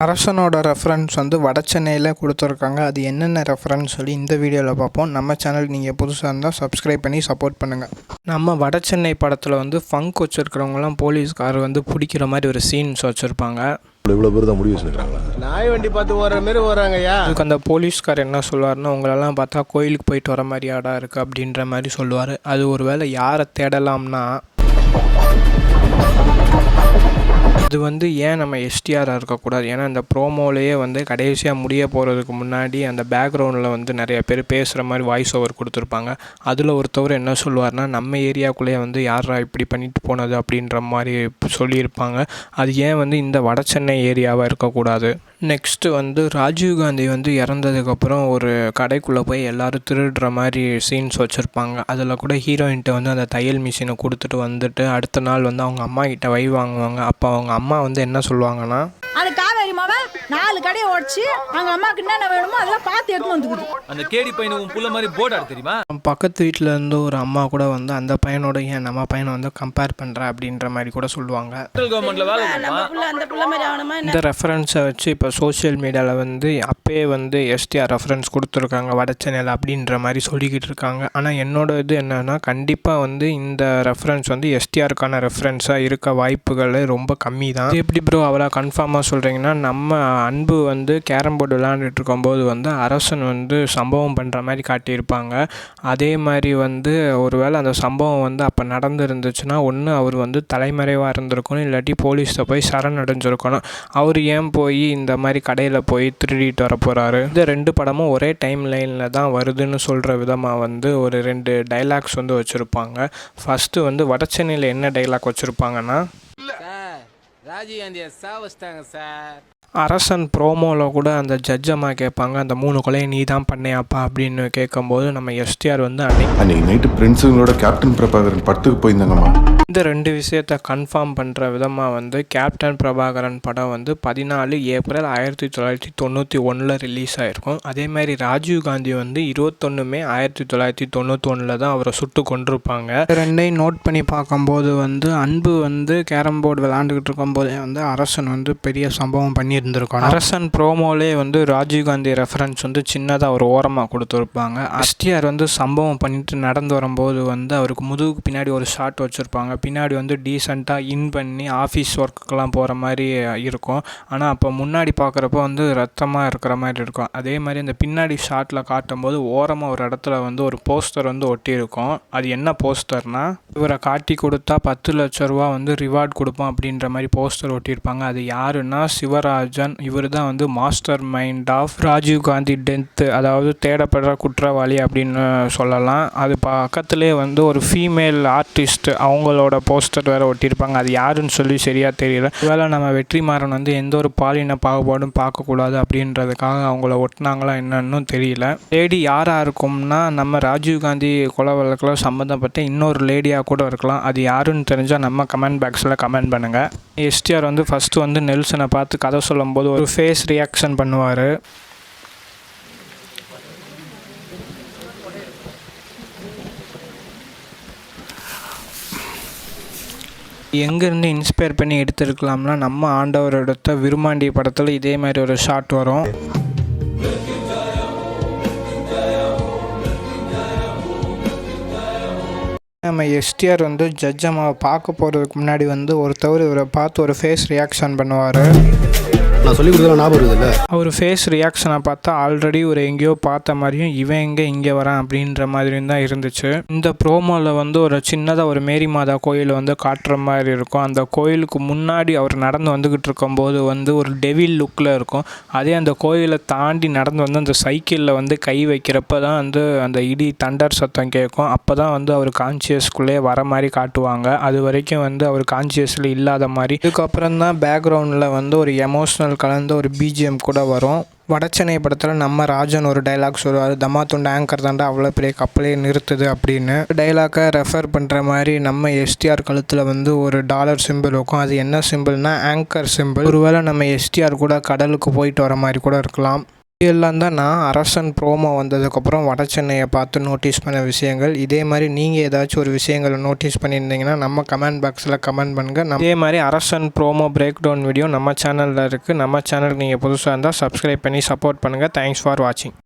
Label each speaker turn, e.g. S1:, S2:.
S1: அரசனோட reference வந்து வடசென்னையில் கொடுத்துருக்காங்க. அது என்னென்ன ரெஃபரன்ஸ் சொல்லி இந்த வீடியோவில் பார்ப்போம். நம்ம சேனல் நீங்கள் புதுசாக இருந்தால் சப்ஸ்கிரைப் பண்ணி சப்போர்ட் பண்ணுங்கள். நம்ம வடசென்னை படத்தில் வந்து ஃபங்க் வச்சுருக்கிறவங்களாம் போலீஸ்கார் வந்து பிடிக்கிற மாதிரி ஒரு சீன்ஸ் வச்சுருப்பாங்க.
S2: இவ்வளோ பேர் தான் முடிவு வச்சுருக்காங்களா?
S3: நாய் வண்டி பார்த்து ஓடுற மாரி ஓடுறாங்கய்யா.
S1: அதுக்கு அந்த போலீஸ்கார் என்ன சொல்லுவார்னா, உங்களெல்லாம் பார்த்தா கோயிலுக்கு போயிட்டு வர மாதிரி ஆடா இருக்குது அப்படின்ற மாதிரி சொல்லுவார். அது ஒரு வேளை யாரை தேடலாம்னா, அது வந்து ஏன் நம்ம எஸ்டிஆராக இருக்கக்கூடாது. ஏன்னா இந்த ப்ரோமோலேயே வந்து கடைசியாக முடிய போகிறதுக்கு முன்னாடி அந்த பேக்ரவுண்டில் வந்து நிறைய பேர் பேசுகிற மாதிரி வாய்ஸ் ஓவர் கொடுத்துருப்பாங்க. அதில் ஒருத்தவர் என்ன சொல்லுவார்னா, நம்ம ஏரியாவுக்குள்ளேயே வந்து யாரா இப்படி பண்ணிட்டு போனது அப்படின்ற மாதிரி சொல்லியிருப்பாங்க. அது ஏன் வந்து இந்த வடசென்னை ஏரியாவாக இருக்கக்கூடாது. நெக்ஸ்ட்டு வந்து ராஜீவ்காந்தி வந்து இறந்ததுக்கப்புறம் ஒரு கடைக்குள்ளே போய் எல்லோரும் திருடுற மாதிரி சீன்ஸ் வச்சுருப்பாங்க. அதில் கூட ஹீரோயின்ட்ட வந்து அந்த தையல் மிஷினை கொடுத்துட்டு வந்துட்டு அடுத்த நாள் வந்து அவங்க அம்மா கிட்ட வை வாங்குவாங்க. அப்போ அவங்க அம்மா வந்து என்ன சொல்லுவாங்கன்னா,
S4: அது காவேரி மாவன் 4 கடையை உடச்சி அவங்க அம்மாவுக்கு என்னென்ன வேணுமோ அதெல்லாம் பார்த்து எடுத்து வந்துக்குது.
S3: அந்த கேடி பையன் உன் புள்ள மாதிரி போர்டு ஆட தெரியுமா?
S1: பக்கத்து வீட்டில் இருந்து ஒரு அம்மா கூட வந்து அந்த பையனோட ஏன் நம்ம பையனை வந்து கம்பேர் பண்ணுற அப்படின்ற மாதிரி கூட சொல்லுவாங்க. இந்த ரெஃபரன்ஸை வச்சு இப்போ சோஷியல் மீடியாவில் வந்து அப்பயே வந்து எஸ்டிஆர் ரெஃபரன்ஸ் கொடுத்துருக்காங்க வடசென்னையில் அப்படின்ற மாதிரி சொல்லிக்கிட்டு இருக்காங்க. ஆனால் என்னோட இது என்னென்னா, கண்டிப்பாக வந்து இந்த ரெஃபரன்ஸ் வந்து எஸ்டிஆருக்கான ரெஃபரன்ஸாக இருக்க வாய்ப்புகள் ரொம்ப கம்மி தான். எப்படி ப்ரோ அவ்வளோ கன்ஃபார்மாக சொல்கிறீங்கன்னா, நம்ம அன்பு வந்து கேரம் போர்டு விளையாண்டுட்டு இருக்கும்போது வந்து அரசன் வந்து சம்பவம் பண்ணுற மாதிரி காட்டியிருப்பாங்க. அதே மாதிரி வந்து ஒருவேளை அந்த சம்பவம் வந்து அப்போ நடந்துருந்துச்சுன்னா, ஒன்று அவர் வந்து தலைமறைவாக இருந்திருக்கணும், இல்லாட்டி போலீஸை போய் சரணடைஞ்சிருக்கணும். அவர் ஏன் போய் இந்த மாதிரி கடையில் போய் திருடிட்டு வர போகிறாரு? இந்த 2 படமும் ஒரே டைம் லைனில் தான் வருதுன்னு சொல்கிற விதமாக வந்து ஒரு 2 டைலாக்ஸ் வந்து வச்சுருப்பாங்க. ஃபஸ்ட்டு வந்து வடசென்னையில் என்ன டைலாக் வச்சுருப்பாங்கன்னா,
S3: ராஜீவ்காந்தியை சாவச்சிட்டாங்க சார்.
S1: அரசன் ப்ரோமோவில் கூட அந்த ஜட்ஜ் அம்மா கேட்பாங்க, அந்த 3 கொலையை நீ தான் பண்ணியாப்பா அப்படின்னு கேட்கும்போது நம்ம எஸ்டிஆர் வந்து
S2: அன்னைக்கு நைட்டு ஃப்ரெண்ட்ஸுங்களோட கேப்டன் பிரபாகரன் படத்துக்கு போயிருந்தாங்கம்மா.
S1: இந்த 2 விஷயத்தை கன்ஃபார்ம் பண்ணுற விதமாக வந்து கேப்டன் பிரபாகரன் படம் வந்து 14 ஏப்ரல் 1991 ரிலீஸ் ஆகிருக்கும். அதேமாதிரி ராஜீவ்காந்தி வந்து 21 மே 1991 தான் அவரை சுட்டு கொண்டிருப்பாங்க. 2ஐயும் நோட் பண்ணி பார்க்கும்போது வந்து அன்பு வந்து கேரம் போர்டு விளாண்டுக்கிட்டு இருக்கும்போதே வந்து அரசன் வந்து பெரிய சம்பவம் பண்ணியிருந்திருக்கும். அரசன் ப்ரோமோலே வந்து ராஜீவ்காந்தி ரெஃபரன்ஸ் வந்து சின்னதாக ஒரு ஓரமாக கொடுத்துருப்பாங்க. எஸ்டிஆர் வந்து சம்பவம் பண்ணிட்டு நடந்து வரும்போது வந்து அவருக்கு முதுகுக்கு பின்னாடி ஒரு ஷாட் வச்சுருப்பாங்க. பின்னாடி வந்து டீசெண்டாக இன் பண்ணி ஆஃபீஸ் ஒர்க்குக்கெலாம் போகிற மாதிரி இருக்கும். ஆனால் அப்போ முன்னாடி பார்க்குறப்போ வந்து ரத்தமாக இருக்கிற மாதிரி இருக்கும். அதே மாதிரி அந்த பின்னாடி ஷாட்டில் காட்டும்போது ஓரமாக ஒரு இடத்துல வந்து ஒரு போஸ்டர் வந்து ஒட்டியிருக்கும். அது என்ன போஸ்டர்னால், இவரை காட்டி கொடுத்தா 10 லட்ச ரூபா வந்து ரிவார்ட் கொடுப்போம் அப்படின்ற மாதிரி போஸ்டர் ஒட்டியிருப்பாங்க. அது யாருன்னா சிவராஜன். இவர் தான் வந்து master mind of Rajiv Gandhi death, அதாவது தேடப்படுற குற்றவாளி அப்படின்னு சொல்லலாம். அது பக்கத்துலேயே வந்து ஒரு ஃபீமேல் ஆர்டிஸ்ட் அவங்களோட போஸ்டர் வேறு ஒட்டியிருப்பாங்க. அது யாருன்னு சொல்லி சரியாக தெரியல. ஒருவேளை நம்ம வெற்றிமாறன் வந்து எந்த ஒரு பாலின பாகுபாடும் பார்க்கக்கூடாது அப்படின்றதுக்காக அவங்கள ஒட்டினாங்களா என்னன்னு தெரியல. லேடி யாராக இருக்கும்னா, நம்ம ராஜீவ்காந்தி கொலை வழக்கில் சம்மந்தப்பட்ட இன்னொரு லேடியாக கூட இருக்கலாம். அது யாருன்னு தெரிஞ்சால் நம்ம கமெண்ட் பாக்ஸில் கமெண்ட் பண்ணுங்கள். எஸ்டிஆர் வந்து ஃபஸ்ட்டு வந்து நெல்சனை பார்த்து கதை சொல்லும்போது ஒரு ஃபேஸ் ரியாக்ஷன் பண்ணுவார். எங்கேருந்து இன்ஸ்பயர் பண்ணி எடுத்துருக்கலாம்னா, நம்ம ஆண்டவர் எடுத்த விருமாண்டி படத்தில் இதே மாதிரி ஒரு ஷாட் வரும். நம்ம எஸ்டிஆர் வந்து ஜட்ஜ் அம்மாவை பார்க்க போகிறதுக்கு முன்னாடி வந்து ஒருத்தவர் இவரை பார்த்து ஒரு ஃபேஸ் ரியாக்ஷன் பண்ணுவார்.
S2: நான் சொல்லி கொடுத்தா ஞாபகம் இருக்குதுல்ல.
S1: அவர் ஃபேஸ் ரியாக்ஷனை பார்த்தா ஆல்ரெடி ஒரு எங்கேயோ பார்த்த மாதிரியும் இவன் எங்கே இங்கே வரான் அப்படின்ற மாதிரியும் தான் இருந்துச்சு. இந்த ப்ரோமோவில் வந்து ஒரு சின்னதாக ஒரு மேரி மாதா கோயில் வந்து காட்டுற மாதிரி இருக்கும். அந்த கோயிலுக்கு முன்னாடி அவர் நடந்து வந்துக்கிட்டு இருக்கும்போது வந்து ஒரு டெவில் லுக்கில் இருக்கும். அதே அந்த கோயிலை தாண்டி நடந்து வந்து அந்த சைக்கிளில் வந்து கை வைக்கிறப்ப தான் வந்து அந்த இடி தண்டர் சத்தம் கேட்கும். அப்போ தான் வந்து அவர் கான்சியஸ்குள்ளே வர மாதிரி காட்டுவாங்க. அது வரைக்கும் வந்து அவர் கான்சியஸில் இல்லாத மாதிரி. இதுக்கப்புறம் தான் பேக்ரவுண்டில் வந்து ஒரு எமோஷ்னல் கலந்த ஒரு பிஜிஎம் கூட வரும். வடசென்னை படத்தில் நம்ம ராஜன் ஒரு டைலாக் சொல்லுவார், தம்மா துண்டு ஆங்கர் தாண்டா அவ்வளோ பெரிய கப்பலே நிறுத்துது அப்படின்னு. டைலாக்கை ரெஃபர் பண்ணுற மாதிரி நம்ம எஸ்டிஆர் கழுத்தில் வந்து ஒரு டாலர் சிம்பிள் இருக்கும். அது என்ன சிம்பிள்னா, ஆங்கர் சிம்பிள். ஒருவேளை நம்ம எஸ்டிஆர் கூட கடலுக்கு போயிட்டு வர மாதிரி கூட இருக்கலாம். இதெல்லாம் தான் நான் அரசன் ப்ரோமோ வந்ததுக்கப்புறம் வட சென்னையை பார்த்து நோட்டீஸ் பண்ண விஷயங்கள். இதே மாதிரி நீங்கள் ஏதாச்சும் ஒரு விஷயங்களை நோட்டீஸ் பண்ணியிருந்தீங்கன்னா நம்ம கமெண்ட் பாக்ஸில் கமெண்ட் பண்ணுங்கள். இதே மாதிரி அரசன் ப்ரோமோ பிரேக் டவுன் வீடியோ நம்ம சேனலில் இருக்குது. நம்ம சேனலுக்கு நீங்கள் புதுசாக இருந்தால் சப்ஸ்கிரைப் பண்ணி சப்போர்ட் பண்ணுங்கள். தேங்க்ஸ் ஃபார் வாட்சிங்.